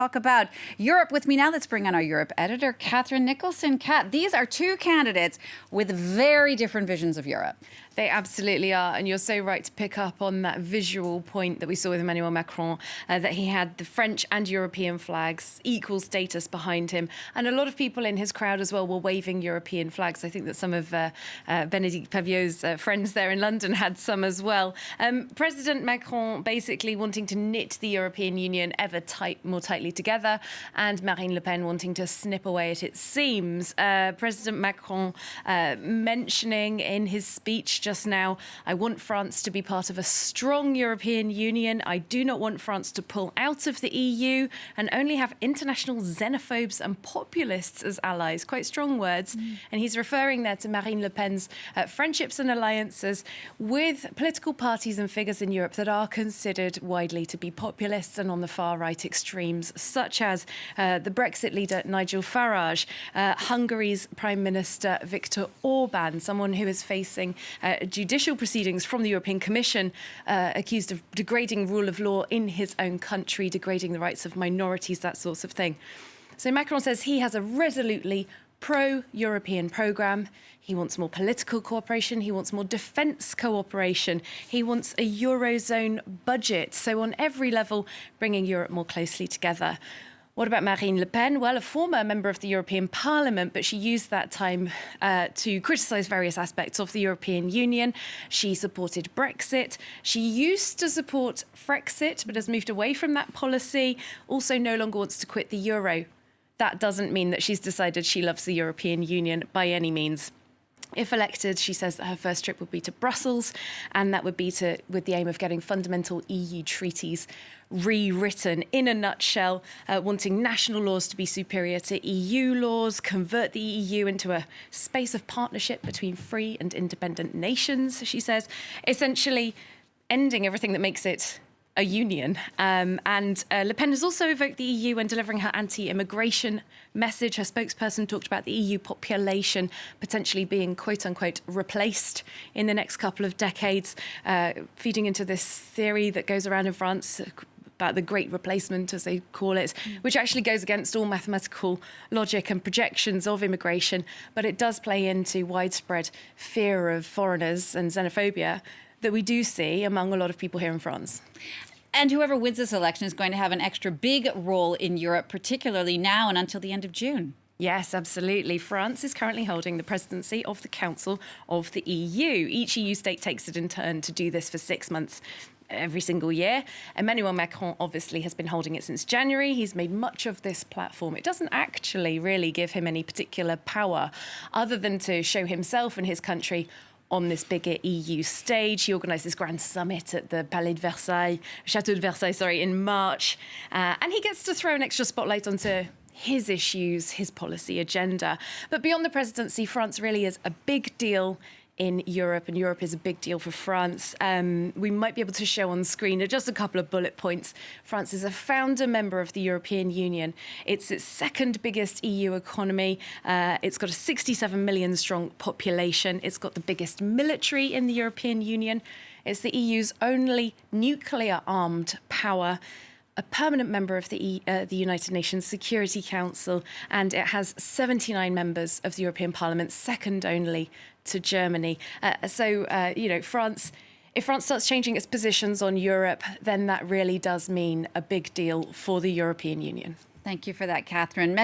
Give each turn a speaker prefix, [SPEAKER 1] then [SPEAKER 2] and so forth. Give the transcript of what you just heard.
[SPEAKER 1] Talk about Europe with me now. Let's bring on our Europe editor, Catherine Nicholson. Kat, these are two candidates with very different visions of Europe.
[SPEAKER 2] They absolutely are. And you're so right to pick up on that visual point that we saw with Emmanuel Macron, that he had the French and European flags, equal status behind him. And a lot of people in his crowd as well were waving European flags. I think that some of Bénédicte Paviot's friends there in London had some as well. President Macron basically wanting to knit the European Union ever more tightly together, and Marine Le Pen wanting to snip away at its seams. President Macron mentioning in his speech just now, I want France to be part of a strong European Union. I do not want France to pull out of the EU and only have international xenophobes and populists as allies. Quite strong words. And he's referring there to Marine Le Pen's friendships and alliances with political parties and figures in Europe that are considered widely to be populists and on the far right extremes, such as the Brexit leader Nigel Farage, Hungary's Prime Minister Viktor Orban, someone who is facing judicial proceedings from the European Commission, accused of degrading rule of law in his own country, degrading the rights of minorities, that sort of thing. So Macron says he has a resolutely pro-European programme. He wants more political cooperation. He wants more defence cooperation. He wants a Eurozone budget. So on every level, bringing Europe more closely together. What about Marine Le Pen? Well, a former member of the European Parliament, but she used that time to criticise various aspects of the European Union. She supported Brexit. She used to support Frexit, but has moved away from that policy. Also no longer wants to quit the euro. That doesn't mean that she's decided she loves the European Union by any means. If elected, she says that her first trip would be to Brussels, and that would be with the aim of getting fundamental EU treaties rewritten. In a nutshell, wanting national laws to be superior to EU laws, convert the EU into a space of partnership between free and independent nations, she says, essentially ending everything that makes it a union. And Le Pen has also evoked the EU when delivering her anti-immigration message. Her spokesperson talked about the EU population potentially being, quote unquote, replaced in the next couple of decades, feeding into this theory that goes around in France about the great replacement, as they call it, which actually goes against all mathematical logic and projections of immigration. But it does play into widespread fear of foreigners and xenophobia that we do see among a lot of people here in France.
[SPEAKER 1] And whoever wins this election is going to have an extra big role in Europe, particularly now and until the end of June.
[SPEAKER 2] Yes, absolutely. France is currently holding the presidency of the Council of the EU. Each EU state takes it in turn to do this for 6 months every single year. Emmanuel Macron obviously has been holding it since January. He's made much of this platform. It doesn't actually really give him any particular power other than to show himself and his country on this bigger EU stage. He organised this grand summit at the Palais de Versailles, Château de Versailles, in March. And he gets to throw an extra spotlight onto his issues, his policy agenda. But beyond the presidency, France really is a big deal in Europe, and Europe is a big deal for France. We might be able to show on screen just a couple of bullet points. France is a founder member of the European Union. It's its second biggest EU economy. It's got a 67 million strong population. It's got the biggest military in the European Union. It's the EU's only nuclear armed power, a permanent member of the United Nations Security Council, and it has 79 members of the European Parliament, second only to Germany. France, if France starts changing its positions on Europe, then that really does mean a big deal for the European Union.
[SPEAKER 1] Thank you for that, Catherine.